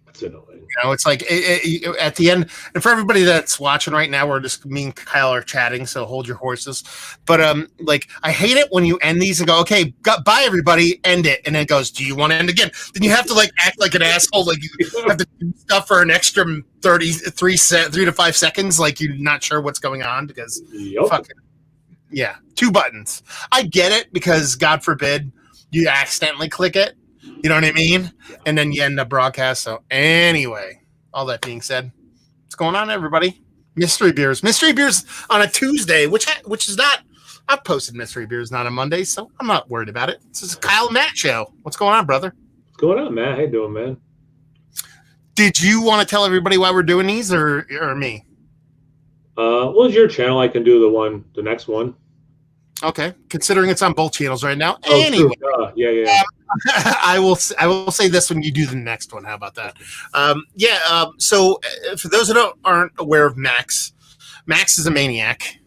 That's annoying. It's like at the end, and for everybody that's watching right now, we're just me and Kyle are chatting, so hold your horses. But like I hate it when you end these and go, okay, bye everybody, end it, and then it goes, do you want to end again? Then you have to like act like an asshole, like you have to do stuff for an extra 3 to 5 seconds, like you're not sure what's going on because fucking yeah, 2 buttons. I get it because God forbid you accidentally click it. You know what I mean? And then you end up broadcast. So anyway, all that being said, what's going on, everybody? Mystery beers on a Tuesday, which is not. I've posted mystery beers not on Monday, so I'm not worried about it. This is a Kyle and Matt show. What's going on, brother? What's going on, Matt? How you doing, man? Did you want to tell everybody why we're doing these, or me? Well, it's your channel. I can do the next one. Okay, considering it's on both channels right now. Oh, anyway, yeah. I will say this when you do the next one. How about that? So for those that aren't aware of Max is a maniac,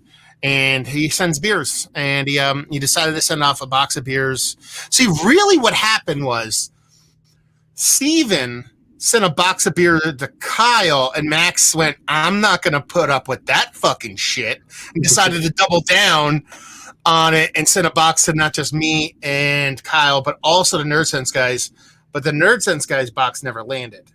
and he sends beers, and he decided to send off a box of beers. See, really, what happened was Steven sent a box of beer to Kyle, and Max went, "I'm not going to put up with that fucking shit," and decided to double down on it and sent a box to not just me and Kyle, but also the Nerd Sense guys. But the Nerd Sense guys box never landed,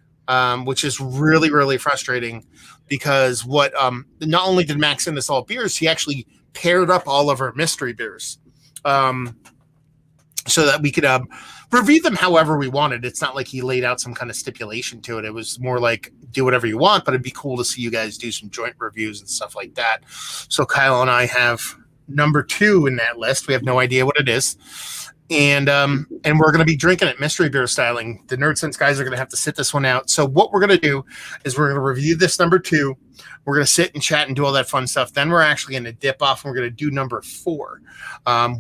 which is really, really frustrating because not only did Max send us all beers, he actually paired up all of our mystery beers so that we could review them however we wanted. It's not like he laid out some kind of stipulation to it. It was more like do whatever you want, but it'd be cool to see you guys do some joint reviews and stuff like that. So Kyle and I have number 2 in that list. We have no idea what it is. And we're going to be drinking it mystery beer styling. The Nerd Sense guys are going to have to sit this one out. So what we're going to do is we're going to review this number 2. We're going to sit and chat and do all that fun stuff. Then we're actually going to dip off and we're going to do number 4.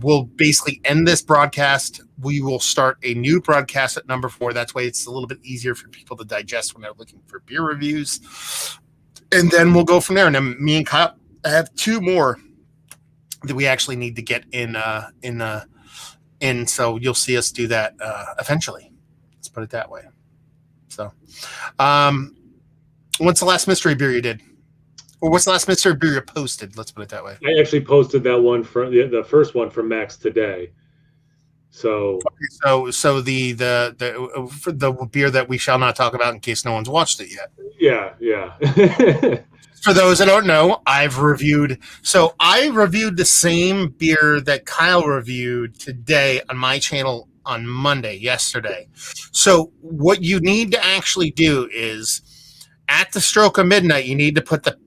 We'll basically end this broadcast. We will start a new broadcast at number 4. That's why it's a little bit easier for people to digest when they're looking for beer reviews. And then we'll go from there. And then me and Kyle have 2 more that we actually need to get in. So you'll see us do that eventually. Let's put it that way. So, what's the last mystery beer you did? Or what's the last mystery beer you posted? Let's put it that way. I actually posted that one for the first one from Max today. So the beer that we shall not talk about in case no one's watched it yet. Yeah. For those that don't know, I reviewed the same beer that Kyle reviewed today on my channel on Monday, yesterday. So what you need to actually do is at the stroke of midnight, you need to put the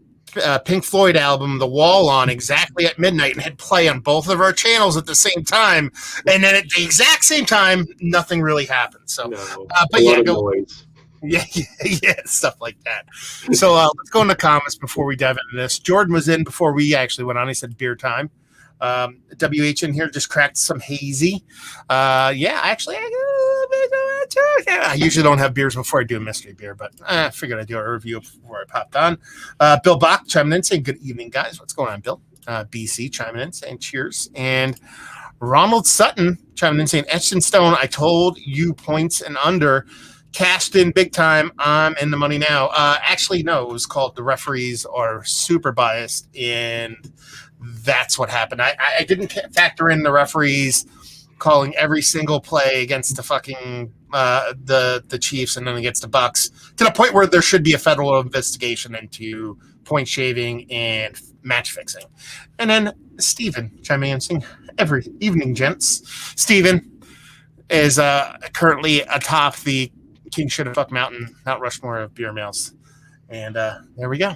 Pink Floyd album, The Wall, on exactly at midnight and hit play on both of our channels at the same time. And then at the exact same time, nothing really happens. So, but yeah, go. Yeah, stuff like that. So let's go into comments before we dive into this. Jordan was in before we actually went on. He said beer time. WH in here just cracked some hazy. I usually don't have beers before I do a mystery beer, but I figured I'd do a review before I popped on. Bill Bach chiming in saying good evening, guys. What's going on, Bill? BC chiming in saying cheers. And Ronald Sutton chiming in saying etched in stone. I told you points and under. Cashed in big time. I'm in the money now. Actually, no, it was called the referees are super biased, and that's what happened. I didn't factor in the referees calling every single play against the fucking the Chiefs and then against the Bucks to the point where there should be a federal investigation into point shaving and match fixing. And then Steven chiming in saying, every evening, gents. Steven is currently atop the King Shit Fuck Mountain, Mount Rushmore of beer males. And there we go.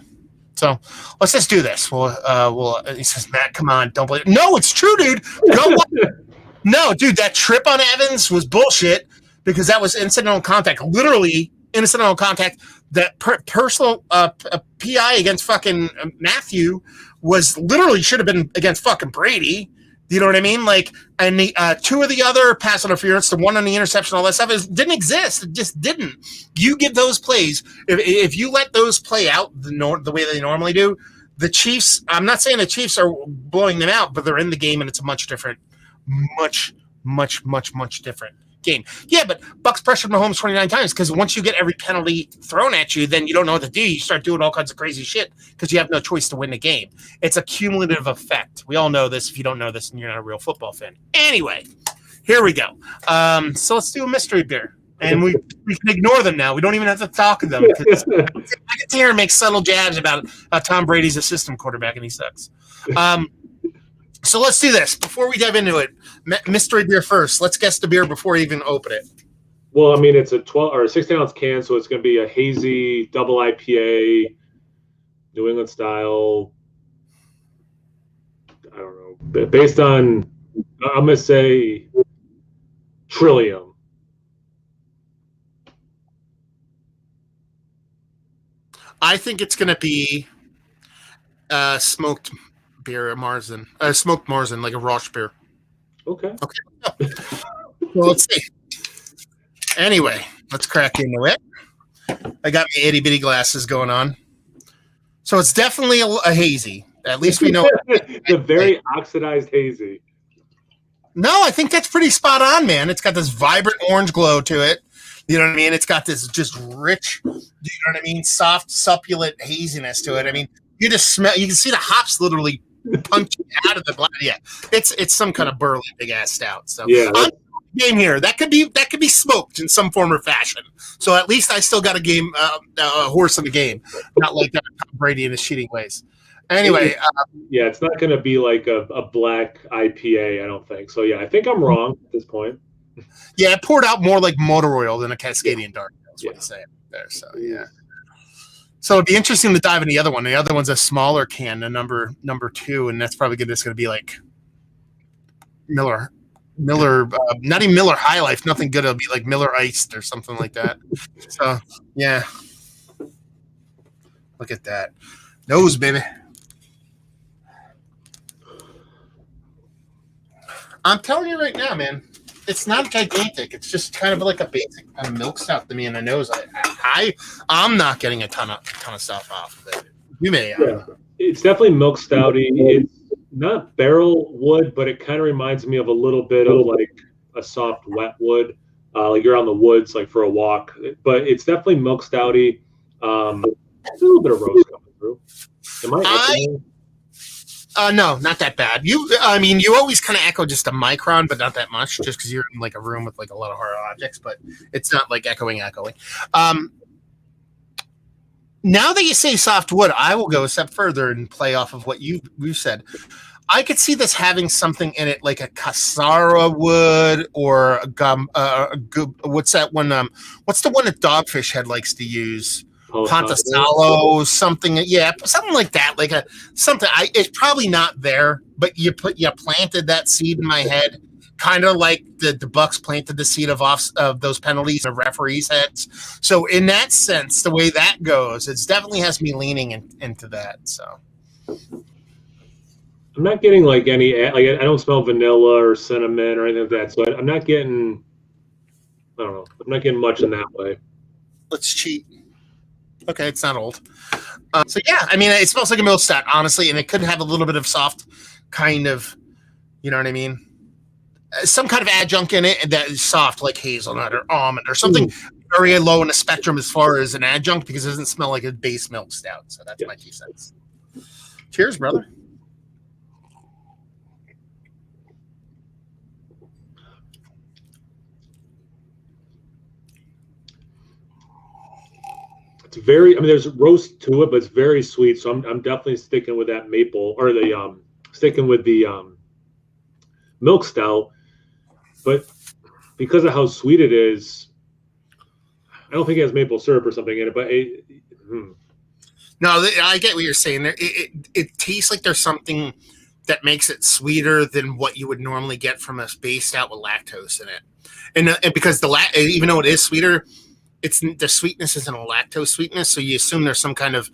So let's just do this. He says, Matt, come on, don't believe it. No, it's true, dude. Go No, dude, that trip on Evans was bullshit because that was incidental contact. Literally incidental contact. That personal PI against fucking Matthew was literally should have been against fucking Brady. You know what I mean? Like, and the 2 of the other pass interference, the one on the interception, all that stuff didn't exist. It just didn't. You give those plays, if you let those play out the way they normally do, the Chiefs, I'm not saying the Chiefs are blowing them out, but they're in the game and it's a much different, much different game. Yeah, but Bucks pressured Mahomes 29 times because once you get every penalty thrown at you, then you don't know what to do. You start doing all kinds of crazy shit because you have no choice to win the game. It's a cumulative effect. We all know this. If you don't know this, and you're not a real football fan. Anyway, here we go. So let's do a mystery beer. And we can ignore them now. We don't even have to talk to them. Because I can hear him make subtle jabs about Tom Brady's a system quarterback and he sucks. So let's do this. Before we dive into it, mystery beer first. Let's guess the beer before you even open it. Well, I mean, it's a 12 or a 16-ounce can, so it's going to be a hazy double IPA, New England style. I don't know. Based on, I'm going to say Trillium. I think it's going to be smoked beer, Marzen. Smoked Marzen, like a Roche beer. Okay. Well, let's see. Anyway, let's crack into it. I got my itty-bitty glasses going on. So it's definitely a hazy. At least we know. The very oxidized hazy. No, I think that's pretty spot on, man. It's got this vibrant orange glow to it. You know what I mean? It's got this just rich, you know what I mean? Soft, succulent haziness to it. I mean, you just smell, you can see the hops literally punching out of the glass. Yeah, it's some kind of burly big ass stout. So yeah, game here that could be smoked in some form or fashion. So at least I still got a game, a horse in the game, not like Tom Brady in his cheating ways. Anyway, yeah, it's not going to be like a black IPA, I don't think. So yeah, I think I'm wrong at this point. Yeah, it poured out more like motor oil than a Cascadian Dark. That's what he's saying there. So yeah. So it'd be interesting to dive into the other one. The other one's a smaller can, the number 2, and that's probably just going to be like Miller, not even Miller High Life. Nothing good. It'll be like Miller Iced or something like that. So yeah, look at that nose, baby. I'm telling you right now, man. It's not gigantic. It's just kind of like a basic milk stout to me in the nose. I'm not getting a ton of stuff off of it. You may. Yeah. It's definitely milk stouty. It's not barrel wood, but it kind of reminds me of a little bit of like a soft wet wood, like you're on the woods, like for a walk. But it's definitely milk stouty. A little bit of roast coming through. No, not that bad. You always kind of echo just a micron, but not that much, just because you're in like a room with like a lot of hard objects. But it's not like echoing. Now that you say soft wood, I will go a step further and play off of what we've said. I could see this having something in it like a Casara wood or a gum. What's that one? What's the one that Dogfish Head likes to use? Pontasalo, something, yeah, something like that, like something. It's probably not there, but you planted that seed in my head, kind of like the Bucks planted the seed of those penalties of referees' heads. So in that sense, the way that goes, it definitely has me leaning into that. So I'm not getting like any, like I don't smell vanilla or cinnamon or anything like that. So I'm not getting, I don't know, I'm not getting much in that way. Let's cheat. Okay, it's not old. So yeah, I mean, it smells like a milk stout, honestly, and it could have a little bit of soft kind of, you know what I mean? Some kind of adjunct in it that is soft, like hazelnut or almond or something very low in the spectrum as far as an adjunct, because it doesn't smell like a base milk stout. So that's my 2 cents. Cheers, brother. It's very, I mean, there's roast to it, but it's very sweet. So I'm definitely sticking with that maple, or sticking with the milk stout. But because of how sweet it is, I don't think it has maple syrup or something in it. But No, I get what you're saying. It tastes like there's something that makes it sweeter than what you would normally get from a base stout with lactose in it, and because even though it is sweeter, the sweetness isn't a lactose sweetness, so you assume there's some kind of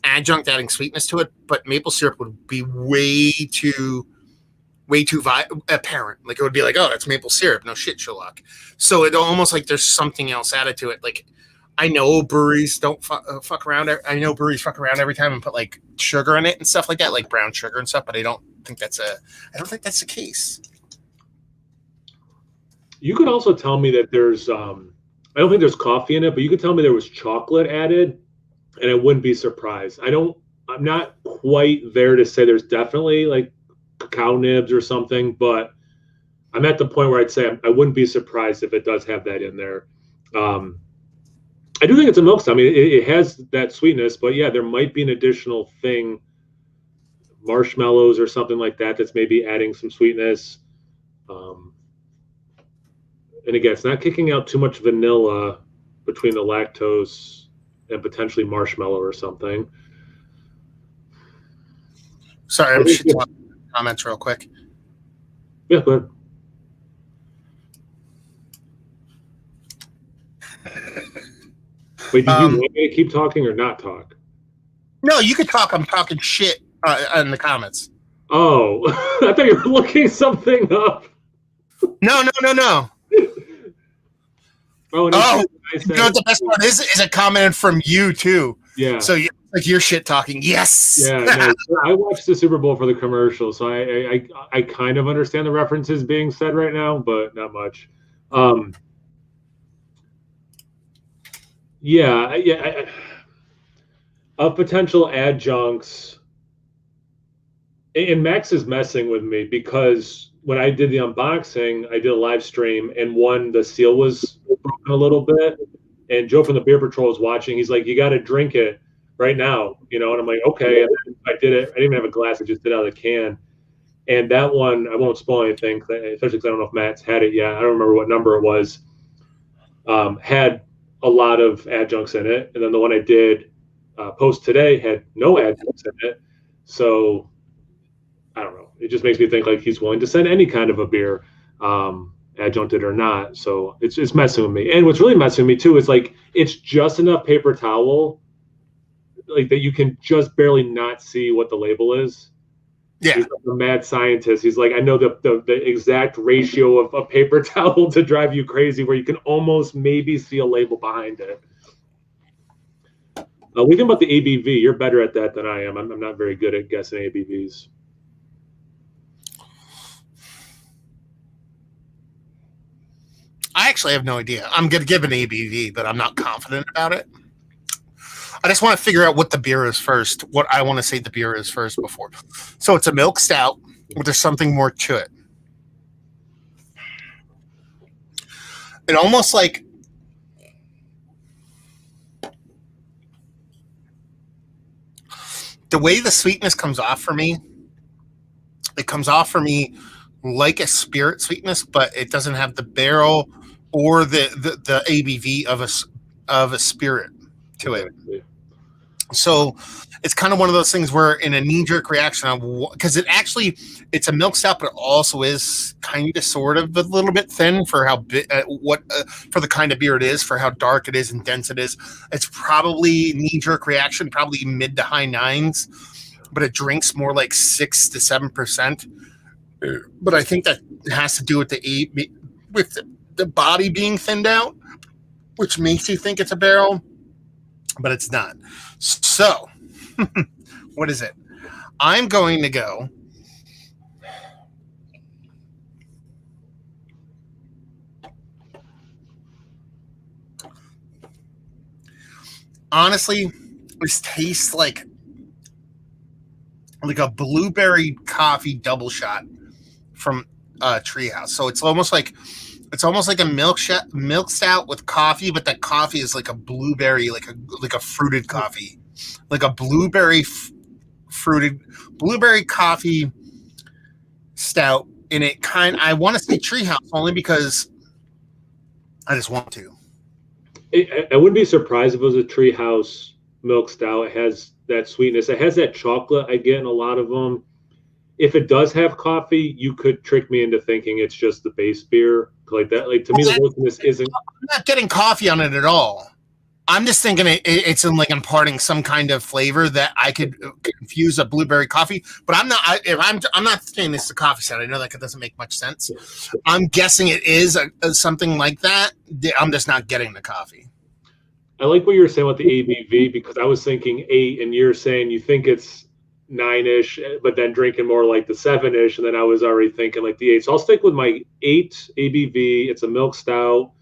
adjunct adding sweetness to it. But maple syrup would be way too apparent. Like it would be like, oh, that's maple syrup. No shit, Sherlock. So it almost like there's something else added to it. Like I know breweries don't fuck around. I know breweries fuck around every time and put like sugar in it and stuff like that, like brown sugar and stuff. But I don't think that's the case. You could also tell me that there's, I don't think there's coffee in it, but you could tell me there was chocolate added, and I wouldn't be surprised. I'm not quite there to say there's definitely like cacao nibs or something, but I'm at the point where I'd say I wouldn't be surprised if it does have that in there. I do think it's a milk stout. I mean, it has that sweetness, but yeah, there might be an additional thing, marshmallows or something like that, that's maybe adding some sweetness. And again, it's not kicking out too much vanilla between the lactose and potentially marshmallow or something. Sorry, I'm just comments real quick. Yeah, go ahead. Wait, do you want me to keep talking or not talk? No, you could talk. I'm talking shit in the comments. Oh, I thought you were looking something up. No. Oh, you know what the best part is a comment from you too. Yeah. So you're shit talking. Yes. Yeah. No, I watched the Super Bowl for the commercial, so I kind of understand the references being said right now, but not much. Of potential adjuncts, and Max is messing with me because when I did the unboxing, I did a live stream, and the seal was broken a little bit, and Joe from the Beer Patrol was watching. He's like, "You got to drink it right now," and I'm like, "Okay." And then I did it. I didn't even have a glass; I just did it out of the can. And that one, I won't spoil anything, especially because I don't know if Matt's had it yet. I don't remember what number it was. Had a lot of adjuncts in it, and then the one I did post today had no adjuncts in it. So I don't know. It just makes me think like he's willing to send any kind of a beer, adjuncted or not. So it's messing with me. And what's really messing with me too is like it's just enough paper towel, like that you can just barely not see what the label is. Yeah. He's like a mad scientist. He's like, I know the exact ratio of paper towel to drive you crazy, where you can almost maybe see a label behind it. We think about the ABV. You're better at that than I am. I'm not very good at guessing ABVs. I actually have no idea. I'm going to give an ABV, but I'm not confident about it. I just want to figure out what the beer is first, what I want to say the beer is first before. So it's a milk stout, but there's something more to it. It almost like the way the sweetness comes off for me, it comes off for me like a spirit sweetness, but it doesn't have the barrel or the ABV of a spirit to it. So it's kind of one of those things where in a knee-jerk reaction, because it's a milk stout, but it also is kind of sort of a little bit thin for how for the kind of beer it is, for how dark it is and dense it is. It's probably knee-jerk reaction, probably mid to high 9s, but it drinks more like 6 to 7%. But I think that has to do with the body being thinned out, which makes you think it's a barrel, but it's not. So, what is it? I'm going to go honestly, this tastes like a blueberry coffee double shot from Treehouse. So it's almost like a milk stout with coffee, but that coffee is like a blueberry, like a fruited coffee, like a blueberry coffee stout. And I want to say Treehouse only because I just want to. I wouldn't be surprised if it was a Treehouse milk stout. It has that sweetness. It has that chocolate I get in a lot of them. If it does have coffee, you could trick me into thinking it's just the base beer like that. Like to me, the roastiness isn't. I'm not getting coffee on it at all. I'm just thinking it's in like imparting some kind of flavor that I could confuse a blueberry coffee. But I'm not. I'm not saying this is a coffee stout. I know that doesn't make much sense. I'm guessing it is something like that. I'm just not getting the coffee. I like what you were saying about the ABV because I was thinking 8, and you're saying you think it's 9-ish, but then drinking more like the 7-ish, and then I was already thinking like the 8. So I'll stick with my 8 ABV. It's a milk stout,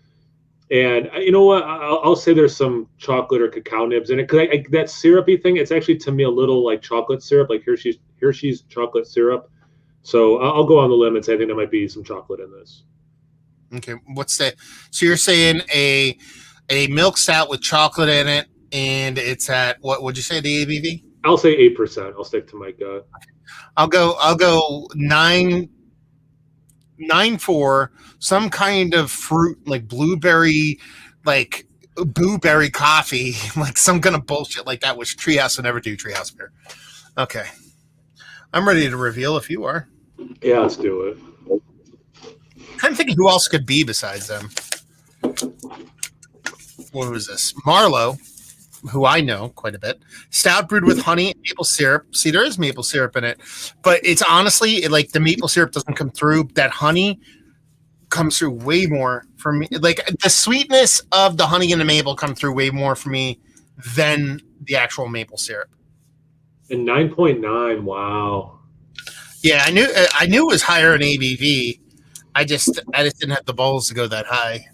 and you know what? I'll say there's some chocolate or cacao nibs in it because that syrupy thing. It's actually to me a little like chocolate syrup, like Hershey's chocolate syrup. So I'll go on the limb and say I think there might be some chocolate in this. Okay, what's that? So you're saying a milk stout with chocolate in it, and it's at what would you say the ABV? I'll say 8%. I'll stick to my gut. I'll go 9.4. Some kind of fruit like blueberry, like blueberry coffee, like some kind of bullshit like that. Which Treehouse would never do. Treehouse beer. Okay, I'm ready to reveal if you are. Yeah, let's do it. I'm thinking who else could be besides them. What was this? Marlowe, who I know quite a bit. Stout brewed with honey and maple syrup. See, there is maple syrup in it, but it's honestly like the maple syrup doesn't come through. That honey comes through way more for me. Like the sweetness of the honey and the maple come through way more for me than the actual maple syrup. And 9.9. Wow. Yeah, I knew it was higher in ABV. I just didn't have the balls to go that high.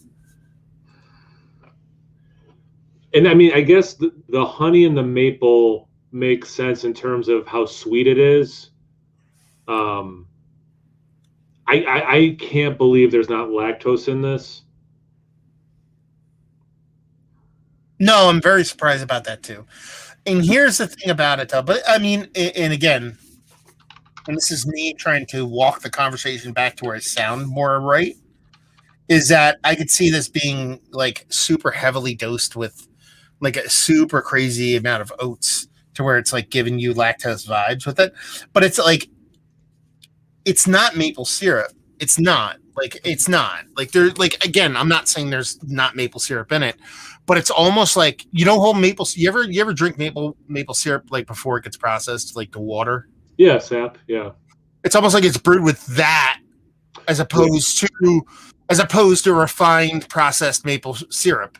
And I mean, I guess the honey and the maple makes sense in terms of how sweet it is. I can't believe there's not lactose in this. No, I'm very surprised about that too. And here's the thing about it, though. But I mean, and again, and this is me trying to walk the conversation back to where I sound more right, is that I could see this being like super heavily dosed with like a super crazy amount of oats to where it's like giving you lactose vibes with it. But it's like, it's not maple syrup. It's not like there's like, again, I'm not saying there's not maple syrup in it, but it's almost like, whole maple. You ever drink maple syrup like before it gets processed, like the water? Yeah, sap. Yeah. It's almost like it's brewed with that as opposed to refined processed maple syrup.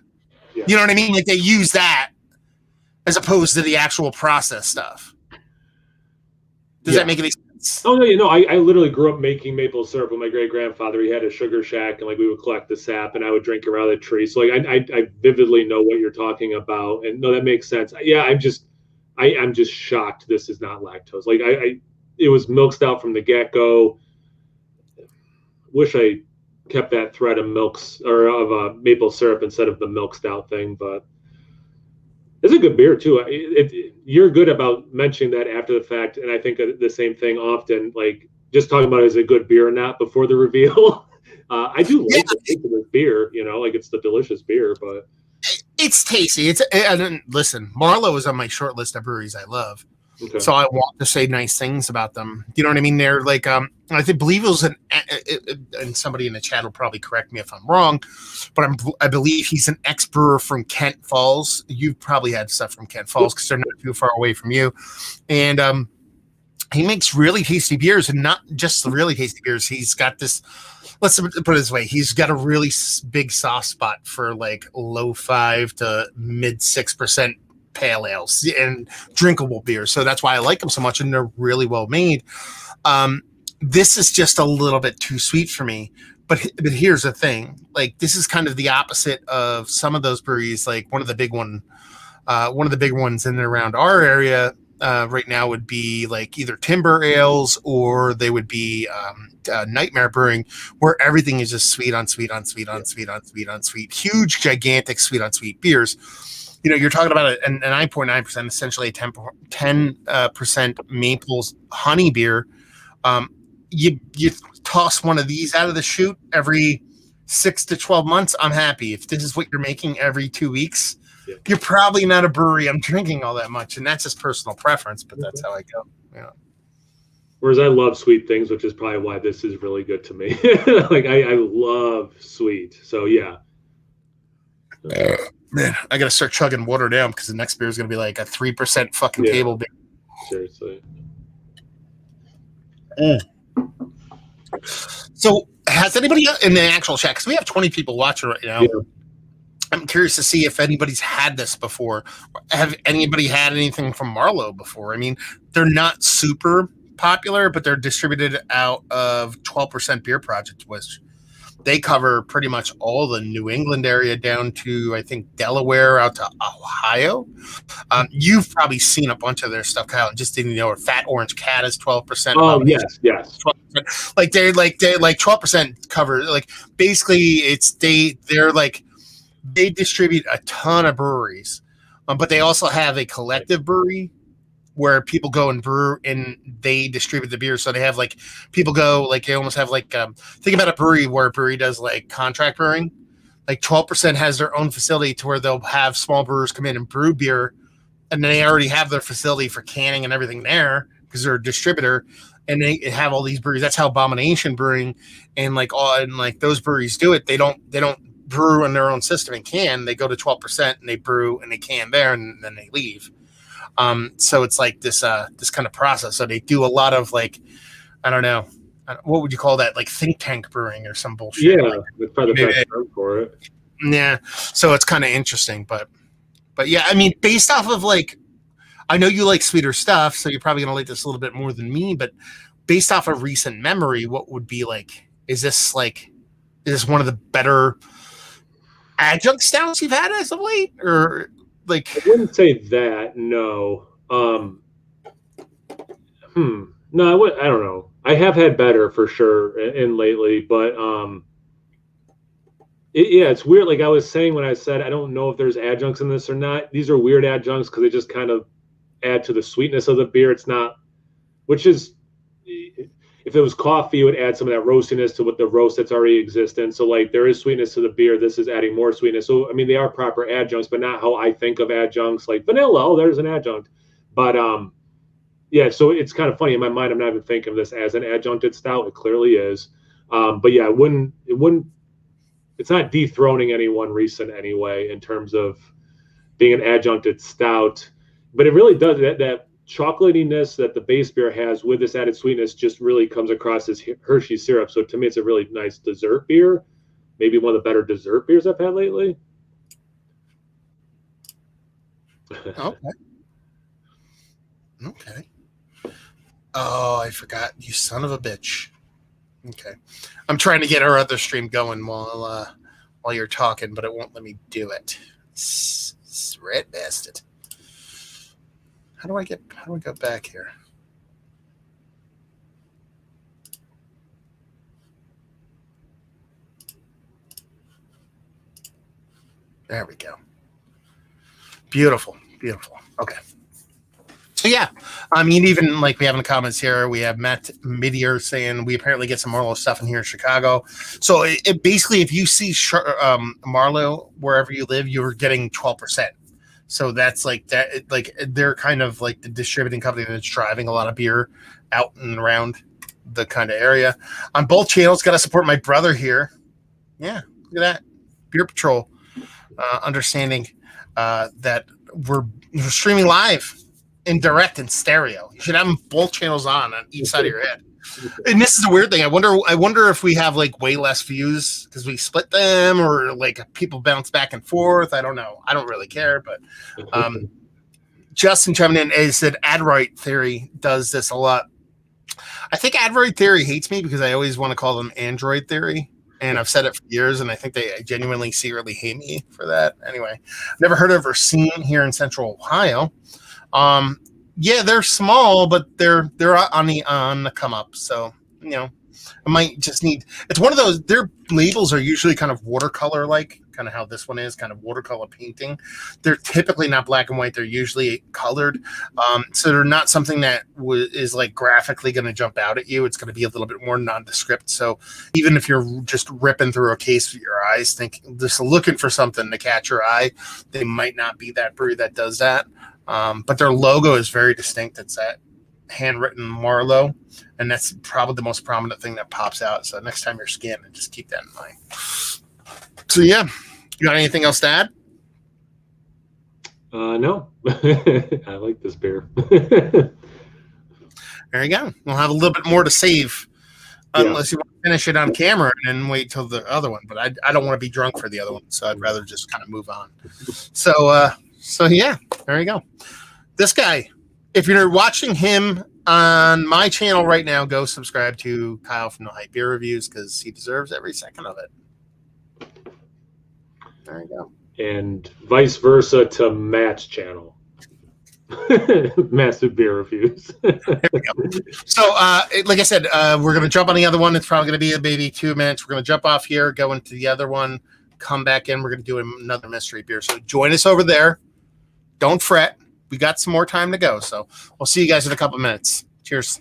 Yeah. You know what I mean? Like they use that as opposed to the actual processed stuff. Does that make any sense? Oh no, I literally grew up making maple syrup with my great grandfather. He had a sugar shack, and like we would collect the sap, and I would drink around the tree. So like I vividly know what you're talking about, and no, that makes sense. Yeah, I'm just shocked this is not lactose. Like it was milk stout from the get-go. Wish I kept that thread of maple syrup instead of the milk stout thing, but it's a good beer too. You're good about mentioning that after the fact, and I think the same thing often. Like just talking about it as a good beer or not before the reveal. I do like the taste of this beer. Like it's the delicious beer, but it's tasty. Listen, Marlowe is on my short list of breweries I love. Okay. So I want to say nice things about them. You know what I mean? They're like, I believe it was and somebody in the chat will probably correct me if I'm wrong, but I believe he's an ex-brewer from Kent Falls. You've probably had stuff from Kent Falls because they're not too far away from you. And he makes really tasty beers, and not just the really tasty beers. He's got this, let's put it this way. He's got a really big soft spot for like low 5 to mid 6% pale ales and drinkable beers. So that's why I like them so much, and they're really well made. This is just a little bit too sweet for me. But here's the thing. Like this is kind of the opposite of some of those breweries. Like one of the big ones in and around our area right now would be like either Timber Ales or they would be Nightmare Brewing, where everything is just sweet on sweet on sweet on sweet on sweet on sweet. Huge, gigantic sweet on sweet beers. You're talking about a 9.9%, essentially a 10% maple honey beer. You toss one of these out of the chute every 6 to 12 months, I'm happy. If this is what you're making every 2 weeks, you're probably not a brewery I'm drinking all that much, and that's just personal preference, but that's how I go. Yeah. Whereas I love sweet things, which is probably why this is really good to me. Like I love sweet, so yeah. Man, I gotta start chugging water down because the next beer is gonna be like a 3% fucking table beer. Seriously. So, has anybody in the actual chat? Because we have 20 people watching right now. I'm curious to see if anybody's had this before. Have anybody had anything from Marlowe before? I mean, they're not super popular, but they're distributed out of 12% Beer Project, which they cover pretty much all the New England area down to, I think, Delaware out to Ohio. You've probably seen a bunch of their stuff, Kyle, and just didn't know. Fat Orange Cat is 12%. Oh, yes. 12%. Like they're like 12% cover. Like basically, they distribute a ton of breweries, but they also have a collective brewery where people go and brew and they distribute the beer. So they have like people go, like they almost have like think about a brewery where a brewery does like contract brewing. Like 12% has their own facility to where they'll have small brewers come in and brew beer, and they already have their facility for canning and everything there because they're a distributor, and they have all these breweries. That's how Abomination Brewing and those breweries do it. They don't brew in their own system and can. They go to 12% and they brew and they can there, and then they leave. So it's like this kind of process. So they do a lot of like, I don't know, what would you call that? Like think tank brewing or some bullshit. Yeah, that's probably the best term for it. Yeah. So it's kind of interesting, but yeah, I mean, based off of like, I know you like sweeter stuff, so you're probably gonna like this a little bit more than me, but based off of recent memory, what would be like, is this one of the better adjunct stouts you've had as of late? Or like, I wouldn't say that, no. No, I don't know. I have had better for sure in lately, but it's weird. Like I was saying when I said I don't know if there's adjuncts in this or not. These are weird adjuncts because they just kind of add to the sweetness of the beer. It's not, which is, if it was coffee, it would add some of that roastiness to what the roast that's already existent. So like there is sweetness to the beer. This is adding more sweetness. So I mean they are proper adjuncts, but not how I think of adjuncts. Like vanilla, oh, there's an adjunct. But yeah, so it's kind of funny in my mind. I'm not even thinking of this as an adjuncted stout. It clearly is. But yeah, it wouldn't. It's not dethroning anyone recent anyway in terms of being an adjuncted stout. But it really does that chocolatiness that the base beer has with this added sweetness just really comes across as Hershey syrup. So to me, it's a really nice dessert beer. Maybe one of the better dessert beers I've had lately. Okay. Oh, I forgot. You son of a bitch. Okay. I'm trying to get our other stream going while you're talking, but it won't let me do it. Red bastard. How do I go back here? There we go. Beautiful. Okay. So yeah, I mean, even like we have in the comments here, we have Matt Midier saying we apparently get some Marlowe stuff in here in Chicago. So it basically, if you see Marlowe wherever you live, you're getting 12%. So that's like that. Like they're kind of like the distributing company that's driving a lot of beer out and around the kind of area. On both channels, got to support my brother here. Yeah, look at that, Beer Patrol. Understanding that we're streaming live in direct and stereo. You should have both channels on each side of your head. And this is a weird thing. I wonder if we have like way less views because we split them, or like people bounce back and forth. I don't know. I don't really care. But Justin chiming in is that Adroit Theory does this a lot. I think Adroit Theory hates me because I always want to call them Android Theory. And I've said it for years, and I think they genuinely, secretly hate me for that. Anyway, never heard of or seen here in Central Ohio. Yeah, they're small, but they're on the come up. So you know, I might just need. It's one of those. Their labels are usually kind of watercolor like, kind of how this one is, kind of watercolor painting. They're typically not black and white. They're usually colored. So they're not something that is like graphically going to jump out at you. It's going to be a little bit more nondescript. So even if you're just ripping through a case with your eyes, just looking for something to catch your eye, they might not be that brewery that does that. But their logo is very distinct. It's that handwritten Marlowe, and that's probably the most prominent thing that pops out. So next time you're scanning, just keep that in mind. So yeah, you got anything else to add? No. I like this beer. There you go. We'll have a little bit more to save, unless you want finish it on camera and then wait till the other one. But I don't want to be drunk for the other one, so I'd rather just kind of move on. So yeah, there you go. This guy, if you're watching him on my channel right now, go subscribe to Kyle from the Hype Beer Reviews because he deserves every second of it. There you go. And vice versa to Matt's channel. Massive Beer Reviews. There we go. So, like I said, we're going to jump on the other one. It's probably going to be maybe 2 minutes. We're going to jump off here, go into the other one, come back in. We're going to do another mystery beer. So join us over there. Don't fret. We got some more time to go. So we'll see you guys in a couple minutes. Cheers.